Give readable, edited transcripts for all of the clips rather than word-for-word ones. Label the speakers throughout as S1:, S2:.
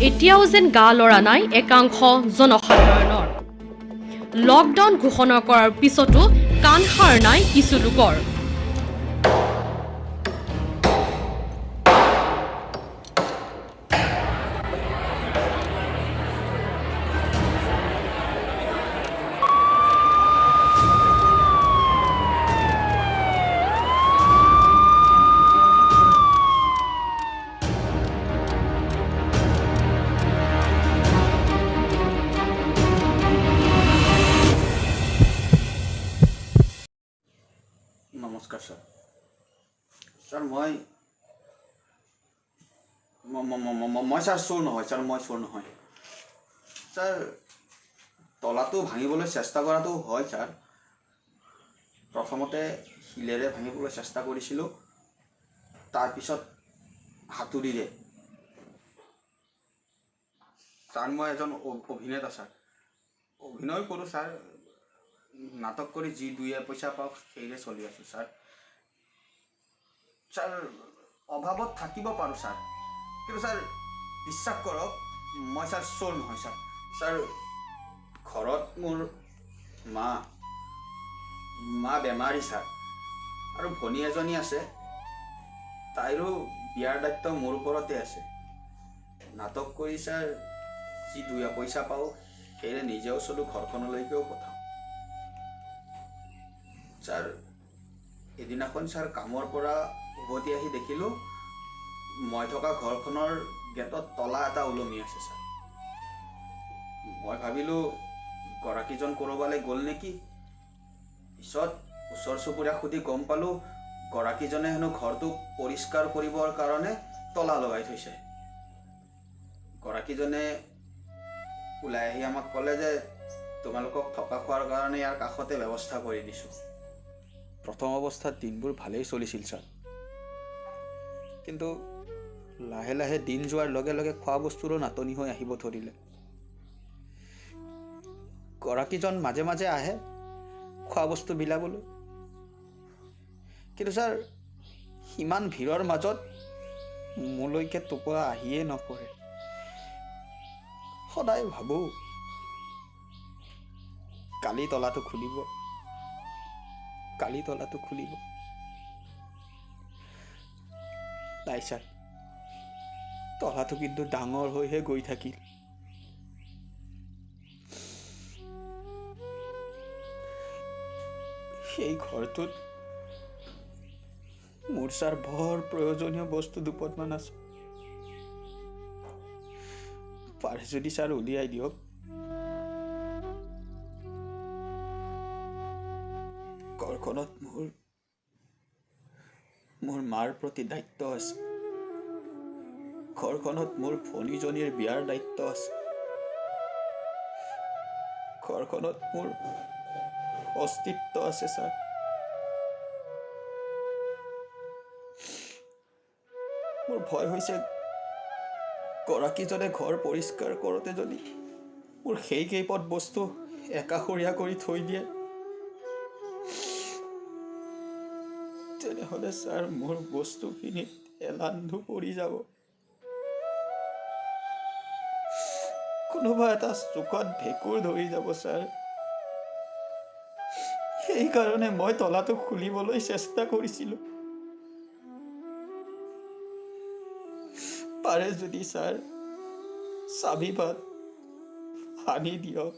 S1: এতিয়াও যেন গা লৰা নাই একাংশ জনসাধাৰণৰ। লকডাউন ঘোষণা কৰাৰ পিছতো কাণ সাৰ নাই কিছু লোকৰ।
S2: নমস্কাৰ ছাৰ। ছাৰ মই ছাৰ চোৰ নহয় ছাৰ, মই চোৰ নহয় ছাৰ। তলাটো ভাঙিবলৈ চেষ্টা কৰাটো হয় ছাৰ। প্ৰথমতে শিলেৰে ভাঙিবলৈ চেষ্টা কৰিছিলোঁ, তাৰপিছত হাতুৰিৰে। ছাৰ মই এজন অভিনেতা ছাৰ, অভিনয় কৰোঁ ছাৰ। নাটক কৰি যি দুই পইচা পাওঁ সেইৰে চলি আছোঁ ছাৰ। ছাৰ অভাৱত থাকিব পাৰোঁ ছাৰ, কিন্তু ছাৰ বিশ্বাস কৰক মই ছাৰ চোৰ নহয় ছাৰ। ছাৰ ঘৰত মোৰ মা বেমাৰী ছাৰ, আৰু ভনী এজনী আছে, তাইৰো বিয়াৰ দায়িত্ব মোৰ ওপৰতে আছে। নাটক কৰি ছাৰ যি দুই পইচা পাওঁ সেইৰে নিজেও চলোঁ, ঘৰখনলৈকেও পঠাওঁ ছাৰ। এদিনাখন ছাৰ কামৰ পৰা উভতি আহি দেখিলোঁ মই থকা ঘৰখনৰ গেটত তলা এটা ওলমি আছে ছাৰ। মই ভাবিলোঁ গৰাকীজন ক'ৰবালৈ গ'ল নেকি। পিছত ওচৰ চুবুৰীয়াক সুধি গম পালোঁ গৰাকীজনে হেনো ঘৰটো পৰিষ্কাৰ কৰিবৰ কাৰণে তলা লগাই থৈছে। গৰাকীজনে ওলাই আহি আমাক ক'লে যে তোমালোকক থকা খোৱাৰ কাৰণে ইয়াৰ কাষতে ব্যৱস্থা কৰি দিছোঁ। প্ৰথম অৱস্থাত দিনবোৰ ভালেই চলিছিল ছাৰ, কিন্তু লাহে লাহে দিন যোৱাৰ লগে লগে খোৱা বস্তুৰো নাটনি হৈ আহিব ধৰিলে। গৰাকীজন মাজে মাজে আহে খোৱা বস্তু বিলাবলৈ, কিন্তু ছাৰ সিমান ভিৰৰ মাজত মোলৈকে টোপোলা আহিয়ে নপৰে। সদায় ভাবোঁ কালি তলাটো খুলিব, কালি তলাটো খুলিব। নাই ছাৰ, তলাটো কিন্তু ডাঙৰ হৈহে গৈ থাকিল। সেই ঘৰটোত মোৰ ছাৰ বৰ প্ৰয়োজনীয় বস্তু দুপদমান আছে। পাৰে যদি ছাৰ উলিয়াই দিয়ক। ঘৰখনত মোৰ মাৰ প্ৰতি দায়িত্ব আছে, ঘৰখনত মোৰ ভনীজনীৰ বিয়াৰ দায়িত্ব আছে, ঘৰখনত মোৰ অস্তিত্ব আছে ছাৰ। মোৰ ভয় হৈছে গৰাকীজনে ঘৰ পৰিষ্কাৰ কৰোঁতে যদি মোৰ সেই কেইপদ বস্তু একাষৰীয়া কৰি থৈ দিয়ে, তেনেহ'লে ছাৰ মোৰ বস্তুখিনিত এলান্ধু পৰি যাব। কোনোবা এটা চুকত ভেঁকুৰ ধৰি যাব ছাৰ। সেইকাৰণে মই তলাটো খুলিবলৈ চেষ্টা কৰিছিলোঁ। পাৰে যদি ছাৰ চাবি পাত আনি দিয়ক।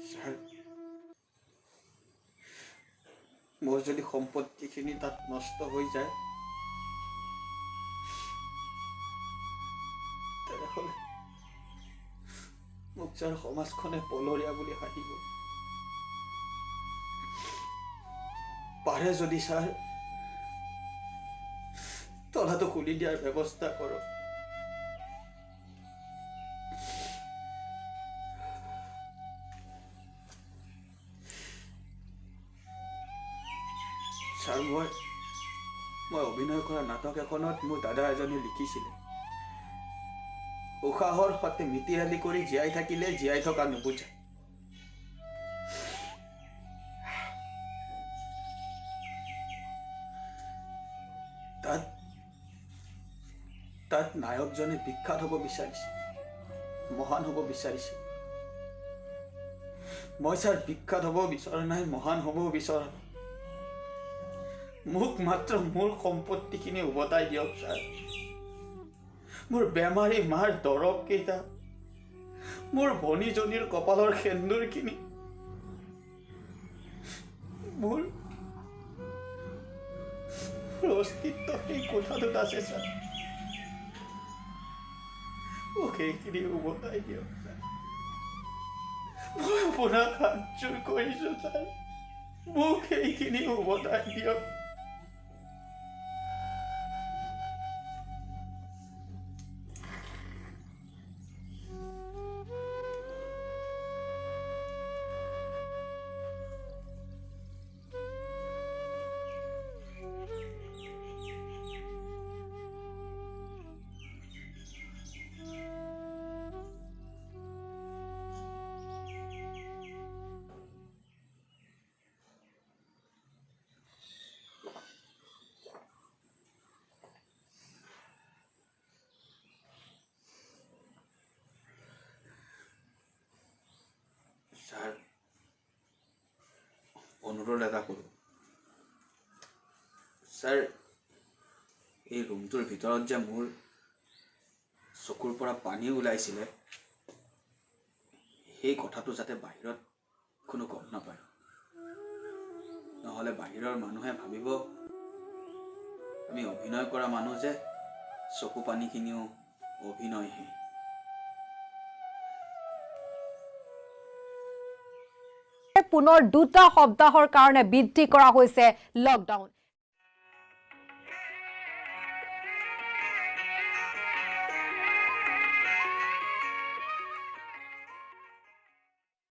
S2: ছাৰ মোৰ যদি সম্পত্তিখিনি তাত নষ্ট হৈ যায়, তেনেহ'লে মোক ছাৰ সমাজখনে পলৰীয়া বুলি হাঁহিব। পাৰে যদি ছাৰ তলাটো খুলি দিয়াৰ ব্যৱস্থা কৰক। ছাৰ মই অভিনয় কৰা নাটক এখনত মোৰ দাদা এজনে লিখিছিলে, উশাহৰ সতে মিতিৰালি কৰি জীয়াই থাকিলে জীয়াই থকা নুবুজায়। তাত নায়কজনে বিখ্যাত হ'ব বিচাৰিছে, মহান হ'ব বিচাৰিছে। মই ছাৰ বিখ্যাত হ'ব বিচৰা নাই, মহান হ'ব বিচৰা নাই। মোক মাত্ৰ মোৰ সম্পত্তিখিনি উভতাই দিয়ক ছাৰ। মোৰ বেমাৰী মাৰ দৰৱ কেইটা, মোৰ ভনীজনীৰ কপালৰ সেন্দুৰখিনি, মোৰ অস্তিত্ব সেই কোঠাটোত আছে ছাৰ। মোক সেইখিনি উভতাই দিয়ক ছাৰ। মই আপোনাক হাত জোৰ কৰিছো ছাৰ, মোক সেইখিনি উভতাই দিয়ক। ছাৰ, অনুৰোধ এটা কৰোঁ ছাৰ, এই ৰুমটোৰ ভিতৰত যে মোৰ চকুৰ পৰা পানী ওলাইছিলে, সেই কথাটো যাতে বাহিৰত কোনো গম নাপায়, নহ'লে বাহিৰৰ মানুহে ভাবিব আমি অভিনয় কৰা মানুহ যে চকু পানীখিনিও অভিনয়হে।
S3: পুনৰ 2টা সপ্তাহৰ কাৰণে বৃদ্ধি কৰা হৈছে লকডাউন।